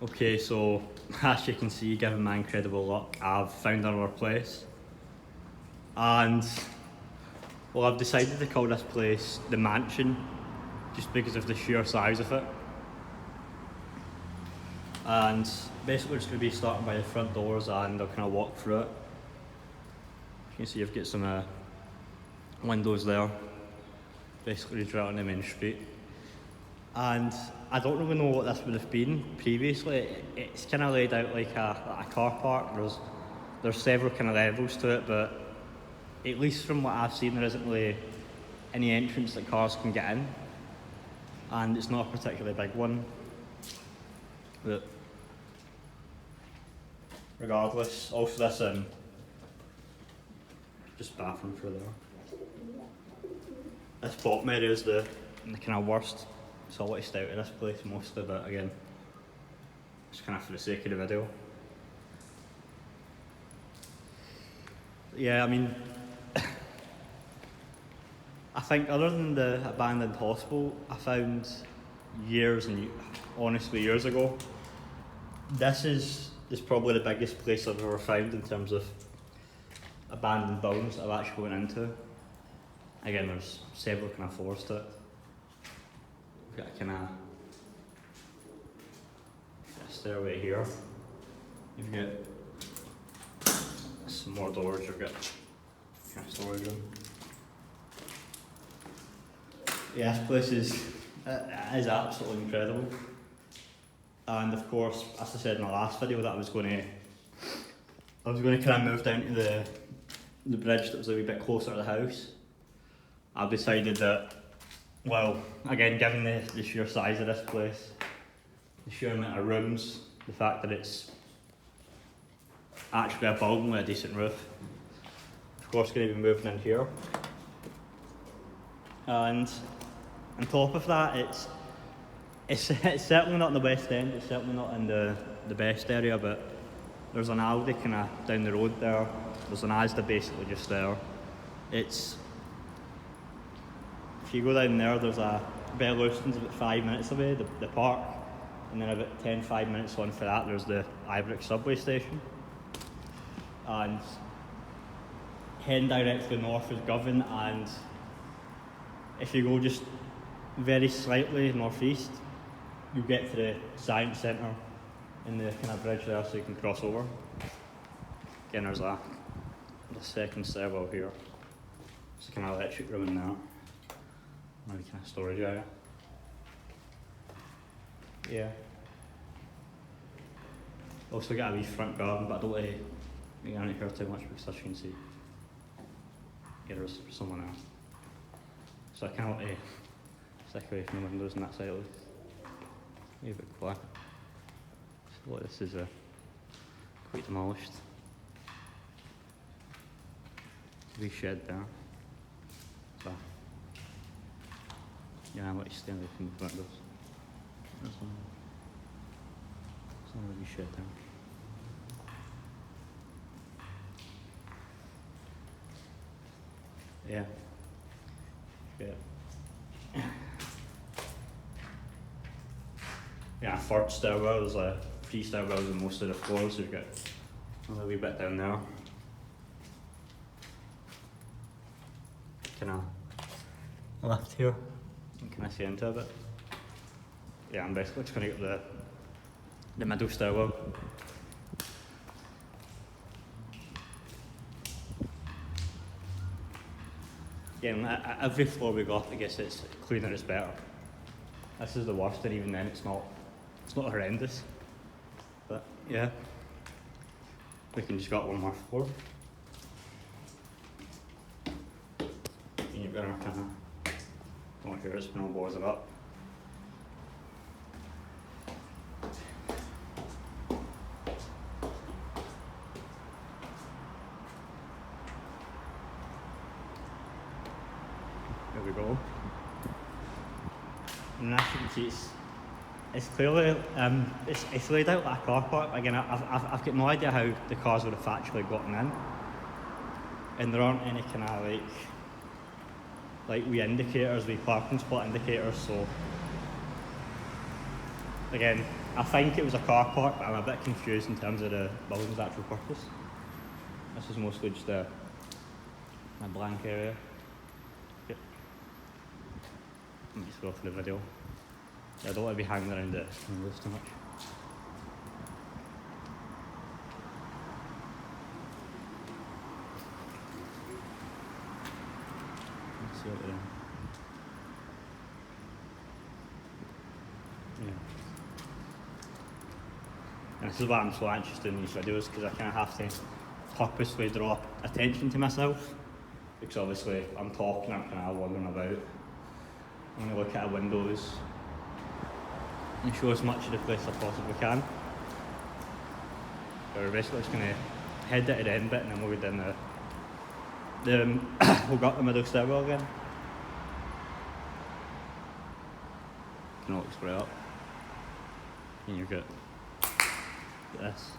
Okay, so as you can see, given my incredible luck, I've found another place. And, well, I've decided to call this place the Mansion, just because of the sheer size of it. And basically, we're just going to be starting by the front doors and I'll kind of walk through it. You can see I've got some windows there, basically right on the main street. And I don't really know what this would have been previously. It's kind of laid out like a car park. There's several kind of levels to it, but at least from what I've seen, there isn't really any entrance that cars can get in, and it's not a particularly big one. But regardless, also this just bathroom for there. This bottom area is the kind of worst. So I want to stay out of this place mostly, but again, just kind of for the sake of the video. Yeah, I mean, I think other than the abandoned hospital I found years ago, this is probably the biggest place I've ever found in terms of abandoned buildings that I've actually went into. Again, there's several kind of floors to it. Got a kind of stairway here. You've got some more doors. You've got kind of storage room. Yeah, this place is absolutely incredible. And of course, as I said in the last video, that I was going to kind of move down to the bridge that was a wee bit closer to the house. I've decided that, well, again, given the sheer size of this place, the sheer amount of rooms, the fact that it's actually a building with a decent roof, of course going to be moving in here. And on top of that, it's certainly not in the West End, it's certainly not in the best area, but there's an Aldi kind of down the road there, there's an Asda basically just there. If you go down there, there's a Bellauston's about 5 minutes away, the park, and then about 5 minutes on for that, there's the Ibrox subway station. And heading directly north is Govan, and if you go just very slightly northeast, you get to the Science Centre in the kind of bridge there so you can cross over. Again, there's the second stairwell here. There's a kind of electric room in there. Maybe kind of storage area. Yeah. Also got a wee front garden, but I don't want to get on it here too much because as you can see, yeah, there's someone else. So I kind of want to stick away from the windows on that side at least. Maybe a bit quiet. So what this is quite demolished. Wee shed there. So yeah, I'll let you stand away from the windows. There's one wee shed there. Yeah. Yeah. Yeah, third stairwell, there's 3 stairwells in most of the floors, so you've got a wee bit down there. Kind of left here, you can see into a bit. Yeah, I'm basically just going to get the middle stairwell. Again, every floor we go up, I guess it's cleaner, it's better. This is the worst, and even then it's not horrendous. But yeah, we can just got one more floor. And you've got our kind of, don't hear us, no balls it up. There we go. And as you can see, it's clearly it's laid out like a car park. Again, I've got no idea how the cars would have actually gotten in, and there aren't any kind of like wee indicators, wee parking spot indicators. So Again, I think it was a car park, but I'm a bit confused in terms of the building's actual purpose. This is mostly just a blank area. Yep. Let me just go for the video. I don't want to be hanging around the roof too much. Let's see what we're doing. Yeah. And this is why I'm so interested in these videos, because I kind of have to purposely draw attention to myself, because obviously I'm talking, I'm kind of wandering about. I'm going to look at the windows and show as much of the place I possibly can. So we're basically just going to head to the end bit and then we'll go down we'll go up the middle stairwell again. You know, it's right up. And you've got this.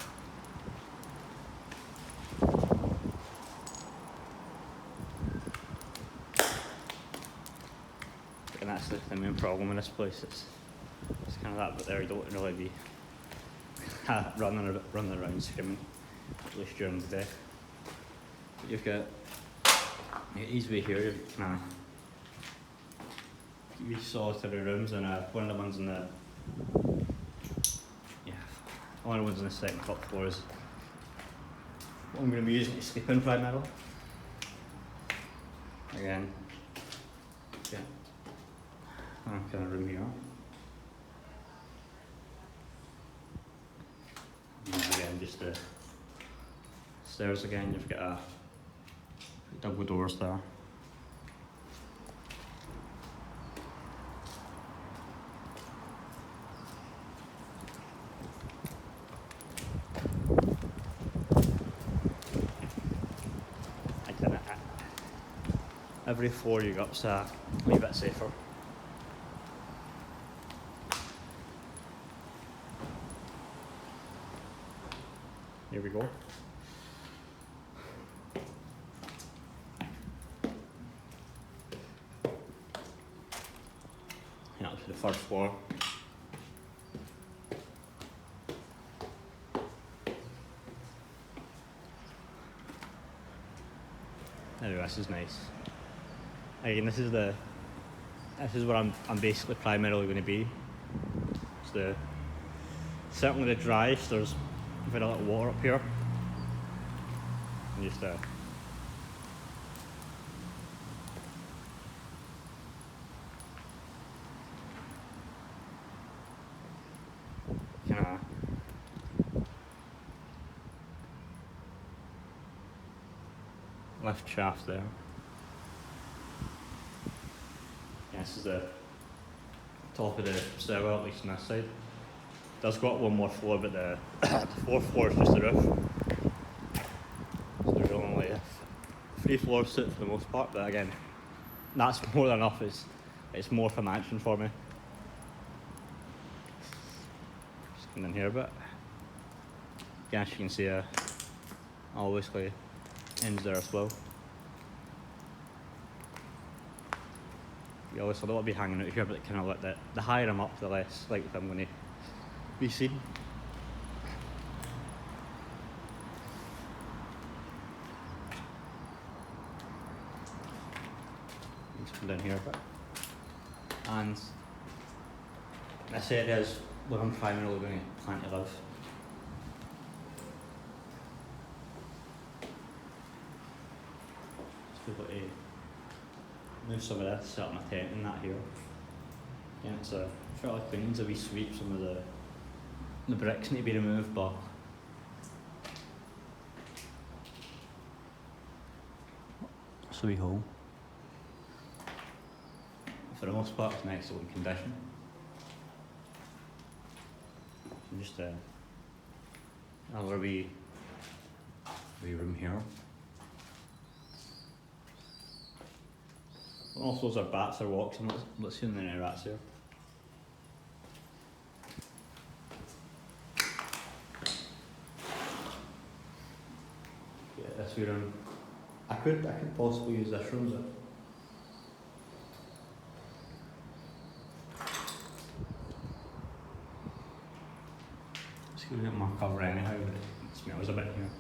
And that's the main problem with this place. It's kind of that bit there, you don't really be running around screaming, at least during the day. But you've got these way here, you've kind of these solitary rooms, and one of the ones in the one of the ones on the second top floor is what I'm going to be using to sleep in primarily. Again, yeah, kind of room here. And again, just the stairs again, you've got double doors there. Every floor you go up's a wee bit safer. Here we go. Yeah, up to the first floor. Anyway, this is nice. Again, this is where I'm basically primarily going to be. It's certainly the driest. There's very little water up here. And just kind of lift shaft there. Yeah, this is the top of the stairwell, at least on this side. It does go up one more floor, but the fourth floor is just the roof. So there's only 3 floors to it for the most part, but again, that's more than enough. It's more of a mansion for me. Just come in here a bit. Again, as you can see, obviously ends there as well. You obviously don't want to be hanging out here, but kind of like the higher I'm up, the less likely I'm going to be seen. Let's come down here a bit. And this area is where I'm primarily going to plan to live. Just able to move some of this, set up my tent and that here. Yeah, it's a fairly clean, needs a wee sweep, some of the bricks need to be removed, but it's a wee hole. For the most part, it's in excellent condition. And just another wee room here. Also, those are bats or walks, and let's see if there are any rats here. Yeah, this wee room. I could possibly use this room, but gonna get more cover anyhow, but it smells a bit here.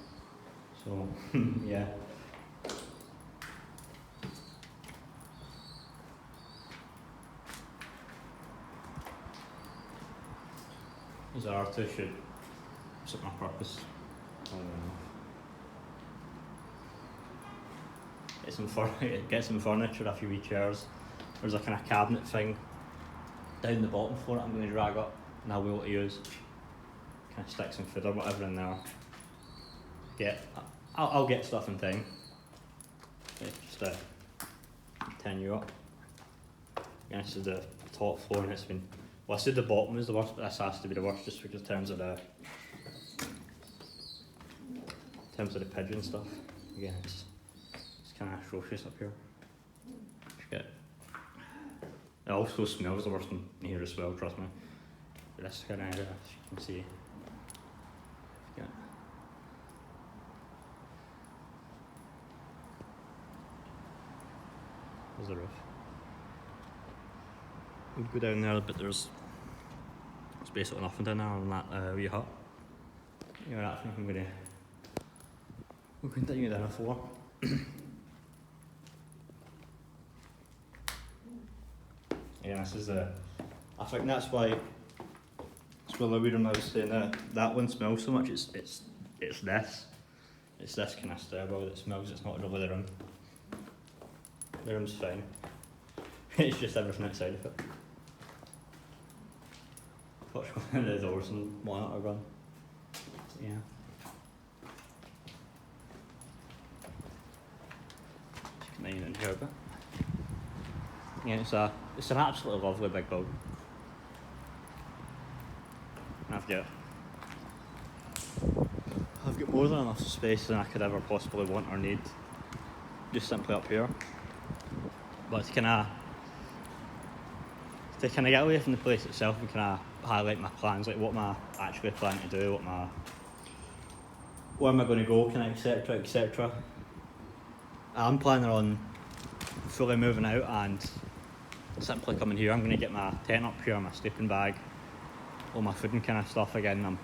So yeah. These R2 should suit my purpose. I don't know. Get some furniture, a few wee chairs. There's a kind of cabinet thing down the bottom for it I'm going to drag up and I'll be able to use. Kind of stick some food or whatever in there. I'll get stuff in time. Okay, just to continue up. Again, this is the top floor and it's been, well I said the bottom is the worst, but this has to be the worst just because in terms of the pigeon stuff. Again, it's kind of atrocious up here. It also smells the worst in here as well, trust me. But this kind of area, as you can see. Yeah. There's the roof. We'd go down there, but there's basically nothing down there on that wee hut. Yeah, I think we'll continue down the floor. Yeah, this is I think that's why Louis and I was saying that one smells so much. It's this kind of stairwell that smells. It's not really the room. The room's fine. It's just everything outside of it. Fortunately, the doors and whatnot are gone. So, yeah. Just continue in here a bit. Yeah, it's an absolutely lovely big building. I've got more than enough space than I could ever possibly want or need, just simply up here. But to kind of get away from the place itself and kind of highlight my plans, like what am I actually planning to do, where am I going to go, etc, etc. I'm planning on fully moving out and simply coming here. I'm going to get my tent up here, my sleeping bag, all my food and kind of stuff. Again, I'm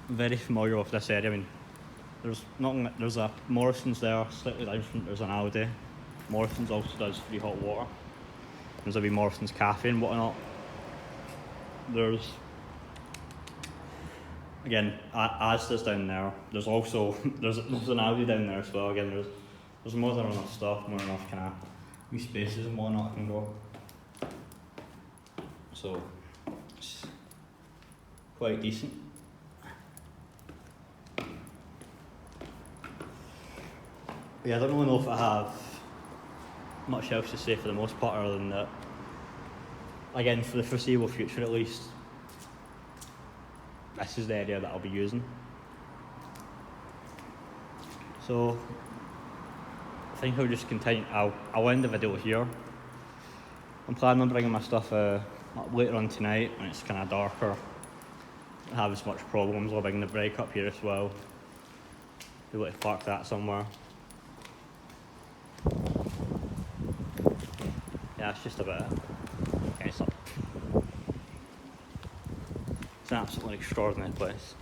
very familiar with this area. I mean, there's a Morrison's there, slightly different. There's an Aldi. Morrison's also does free hot water. There's a wee Morrison's cafe and whatnot. There's, again, Asda's down there. There's also there's an Aldi down there as well. Again, there's more than enough stuff, more than enough kind of wee spaces and whatnot I can go. So it's quite decent. Yeah, I don't really know if I have much else to say for the most part other than that. Again, for the foreseeable future at least, this is the area that I'll be using. So I think I'll just continue. I'll end the video here. I'm planning on bringing my stuff up later on tonight when it's kind of darker. I don't have as much problems living the break up here as well. Be able to park that somewhere. Yeah, it's just about it. Okay, it's an absolutely extraordinary place.